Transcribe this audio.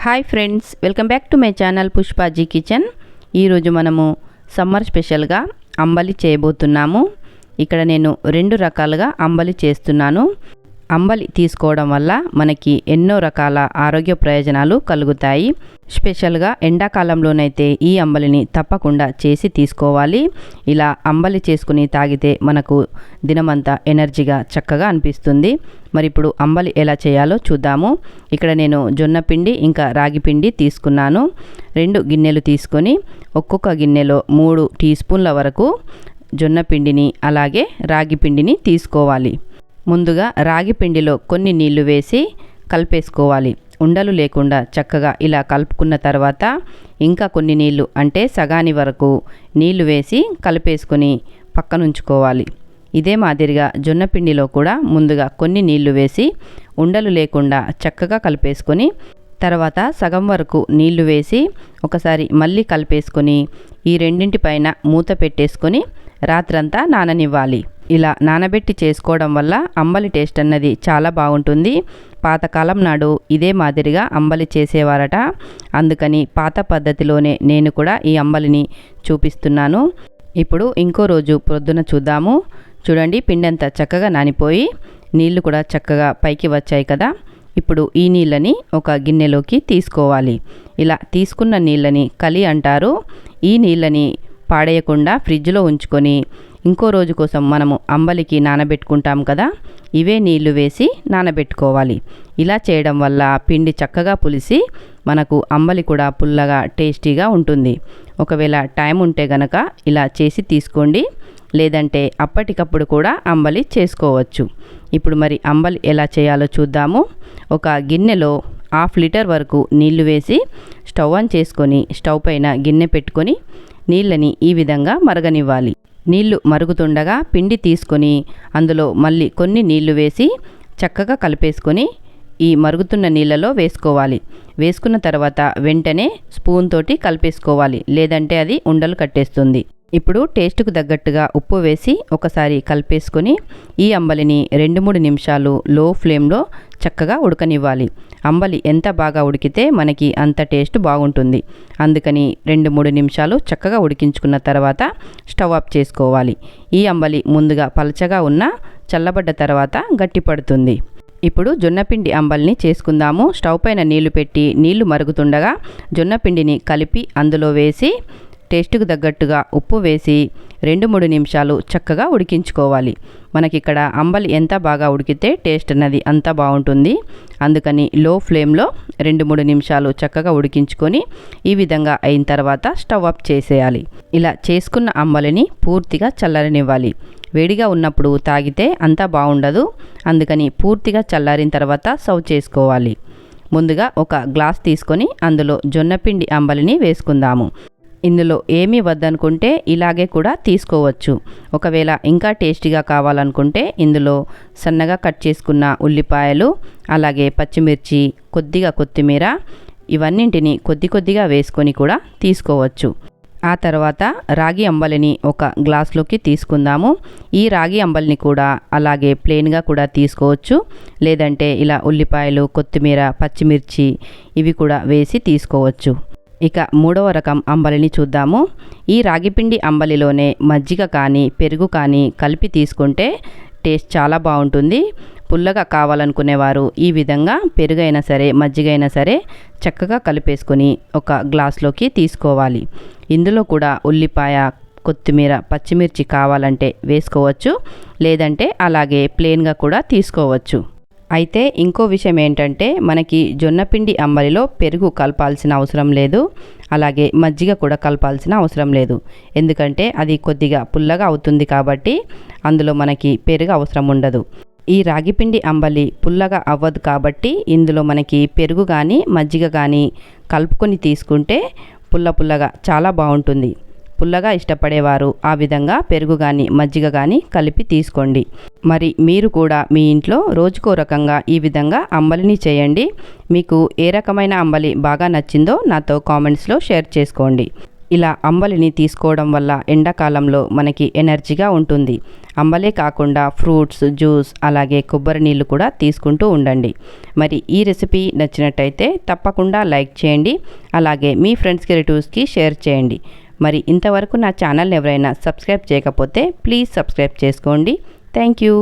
Hi friends, welcome back to my channel Pushpaji kitchen. ఈరోజు మనము summer స్పెషల్గా అంబలి చేయబోతున్నాము. ఇక్కడ నేను 2 రకాలుగా అంబలి చేస్తున్నాను. అంబలి తీసుకోవడం వల్ల మనకి ఎన్నో రకాల ఆరోగ్య ప్రయోజనాలు కలుగుతాయి. స్పెషల్గా ఎండాకాలంలోనైతే ఈ అంబలిని తప్పకుండా చేసి తీసుకోవాలి. ఇలా అంబలి చేసుకుని తాగితే మనకు దినమంతా ఎనర్జీగా చక్కగా అనిపిస్తుంది. మరి ఇప్పుడు అంబలి ఎలా చేయాలో చూద్దాము. ఇక్కడ నేను జొన్న పిండి ఇంకా రాగి పిండి తీసుకున్నాను. 2 గిన్నెలు తీసుకొని ఒక్కొక్క గిన్నెలో 3 టీ స్పూన్ల వరకు జొన్న పిండిని అలాగే రాగి పిండిని తీసుకోవాలి. ముందుగా రాగి పిండిలో కొన్ని నీళ్లు వేసి కలిపేసుకోవాలి. ఉండలు లేకుండా చక్కగా ఇలా కలుపుకున్న తర్వాత ఇంకా కొన్ని నీళ్లు అంటే సగాని వరకు నీళ్లు వేసి కలిపేసుకొని పక్కనుంచుకోవాలి. ఇదే మాదిరిగా జొన్న పిండిలో కూడా ముందుగా కొన్ని నీళ్లు వేసి ఉండలు లేకుండా చక్కగా కలిపేసుకొని తర్వాత సగం వరకు నీళ్లు వేసి ఒకసారి మళ్ళీ కలిపేసుకొని ఈ రెండింటిపైన మూత పెట్టేసుకొని రాత్రంతా నాననివ్వాలి. ఇలా నానబెట్టి చేసుకోవడం వల్ల అంబలి టేస్ట్ అన్నది చాలా బాగుంటుంది. పాతకాలం నాడు ఇదే మాదిరిగా అంబలి చేసేవారట. అందుకని పాత పద్ధతిలోనే నేను కూడా ఈ అంబలిని చూపిస్తున్నాను. ఇప్పుడు ఇంకో రోజు ప్రొద్దున చూద్దాము. చూడండి, పిండి అంతా చక్కగా నానిపోయి నీళ్లు కూడా చక్కగా పైకి వచ్చాయి కదా. ఇప్పుడు ఈ నీళ్ళని ఒక గిన్నెలోకి తీసుకోవాలి. ఇలా తీసుకున్న నీళ్ళని కలి అంటారు. ఈ నీళ్ళని పాడేయకుండా ఫ్రిడ్జ్లో ఉంచుకొని ఇంకో రోజు కోసం మనము అంబలికి నానబెట్టుకుంటాం కదా, ఇవే నీళ్లు వేసి నానబెట్టుకోవాలి. ఇలా చేయడం వల్ల పిండి చక్కగా పులిసి మనకు అంబలి కూడా పుల్లగా టేస్టీగా ఉంటుంది. ఒకవేళ టైం ఉంటే గనక ఇలా చేసి తీసుకోండి, లేదంటే అప్పటికప్పుడు కూడా అంబలి చేసుకోవచ్చు. ఇప్పుడు మరి అంబలి ఎలా చేయాలో చూద్దాము. ఒక గిన్నెలో 1/2 లీటర్ వరకు నీళ్లు వేసి స్టవ్ ఆన్ చేసుకొని స్టవ్ పైన గిన్నె పెట్టుకొని నీళ్ళని ఈ విధంగా మరగనివ్వాలి. నీళ్లు మరుగుతుండగా పిండి తీసుకొని అందులో మళ్ళీ కొన్ని నీళ్లు వేసి చక్కగా కలిపేసుకొని ఈ మరుగుతున్న నీళ్ళలో వేసుకోవాలి. వేసుకున్న తర్వాత వెంటనే స్పూన్ తోటి కలిపేసుకోవాలి, లేదంటే అది ఉండలు కట్టేస్తుంది. ఇప్పుడు టేస్ట్కు తగ్గట్టుగా ఉప్పు వేసి ఒకసారి కలిపేసుకొని ఈ అంబలిని 2-3 నిమిషాలు లో ఫ్లేమ్లో చక్కగా ఉడకనివ్వాలి. అంబలి ఎంత బాగా ఉడికితే మనకి అంత టేస్ట్ బాగుంటుంది. అందుకని 2-3 నిమిషాలు చక్కగా ఉడికించుకున్న తర్వాత స్టవ్ ఆఫ్ చేసుకోవాలి. ఈ అంబలి ముందుగా పలచగా ఉన్న చల్లబడ్డ తర్వాత గట్టిపడుతుంది. ఇప్పుడు జొన్నపిండి అంబలిని చేసుకుందాము. స్టవ్ పైన నీళ్లు పెట్టి నీళ్లు మరుగుతుండగా జొన్నపిండిని కలిపి అందులో వేసి టేస్ట్కు తగ్గట్టుగా ఉప్పు వేసి 2-3 నిమిషాలు చక్కగా ఉడికించుకోవాలి. మనకిక్కడ అంబలి ఎంత బాగా ఉడికితే టేస్ట్ అన్నది అంత బాగుంటుంది. అందుకని లో ఫ్లేమ్లో 2-3 నిమిషాలు చక్కగా ఉడికించుకొని ఈ విధంగా అయిన తర్వాత స్టవ్ ఆఫ్ చేసేయాలి. ఇలా చేసుకున్న అంబలిని పూర్తిగా చల్లారనివ్వాలి. వేడిగా ఉన్నప్పుడు తాగితే అంత బాగుండదు. అందుకని పూర్తిగా చల్లారిన తర్వాత సర్వ్ చేసుకోవాలి. ముందుగా ఒక గ్లాస్ తీసుకొని అందులో జొన్నపిండి అంబలిని వేసుకుందాము. ఇందులో ఏమీ వద్దనుకుంటే ఇలాగే కూడా తీసుకోవచ్చు. ఒకవేళ ఇంకా టేస్టీగా కావాలనుకుంటే ఇందులో సన్నగా కట్ చేసుకున్న ఉల్లిపాయలు అలాగే పచ్చిమిర్చి కొద్దిగా కొత్తిమీర ఇవన్నింటిని కొద్దిగా వేసుకొని కూడా తీసుకోవచ్చు. ఆ తర్వాత రాగి అంబలిని ఒక గ్లాస్లోకి తీసుకుందాము. ఈ రాగి అంబలిని కూడా అలాగే ప్లెయిన్గా కూడా తీసుకోవచ్చు, లేదంటే ఇలా ఉల్లిపాయలు కొత్తిమీర పచ్చిమిర్చి ఇవి కూడా వేసి తీసుకోవచ్చు. ఇక 3వ రకం అంబలిని చూద్దాము. ఈ రాగిపిండి అంబలిలోనే మజ్జిగ కానీ పెరుగు కానీ కలిపి తీసుకుంటే టేస్ట్ చాలా బాగుంటుంది. పుల్లగా కావాలనుకునేవారు ఈ విధంగా పెరుగైనా సరే మజ్జిగైనా సరే చక్కగా కలిపేసుకొని ఒక గ్లాస్లోకి తీసుకోవాలి. ఇందులో కూడా ఉల్లిపాయ కొత్తిమీర పచ్చిమిర్చి కావాలంటే వేసుకోవచ్చు, లేదంటే అలాగే ప్లెయిన్గా కూడా తీసుకోవచ్చు. అయితే ఇంకో విషయం ఏంటంటే మనకి జొన్నపిండి అంబలిలో పెరుగు కలపాల్సిన అవసరం లేదు, అలాగే మజ్జిగ కూడా కలపాల్సిన అవసరం లేదు. ఎందుకంటే అది కొద్దిగా పుల్లగా అవుతుంది కాబట్టి అందులో మనకి పెరుగు అవసరం ఉండదు. ఈ రాగిపిండి అంబలి పుల్లగా అవ్వదు కాబట్టి ఇందులో మనకి పెరుగు కానీ మజ్జిగ కానీ కలుపుకొని తీసుకుంటే పుల్లగా చాలా బాగుంటుంది. పుల్లగా ఇష్టపడేవారు ఆ విధంగా పెరుగు కానీ మజ్జిగ కానీ కలిపి తీసుకోండి. మరి మీరు కూడా మీ ఇంట్లో రోజుకో రకంగా ఈ విధంగా అంబలిని చేయండి. మీకు ఏ రకమైన అంబలి బాగా నచ్చిందో నాతో కామెంట్స్లో షేర్ చేసుకోండి. ఇలా అంబలిని తీసుకోవడం వల్ల ఎండాకాలంలో మనకి ఎనర్జీగా ఉంటుంది. అంబలే కాకుండా ఫ్రూట్స్ జ్యూస్ అలాగే కొబ్బరి నీళ్ళు కూడా తీసుకుంటూ ఉండండి. మరి ఈ రెసిపీ నచ్చినట్టయితే తప్పకుండా లైక్ చేయండి, అలాగే మీ ఫ్రెండ్స్కి రిలేటివ్స్కి షేర్ చేయండి. మరి ఇంతవరకు నా ఛానల్ ఎవరైనా సబ్స్క్రైబ్ చేయకపోతే ప్లీజ్ సబ్స్క్రైబ్ చేసుకోండి. Thank you.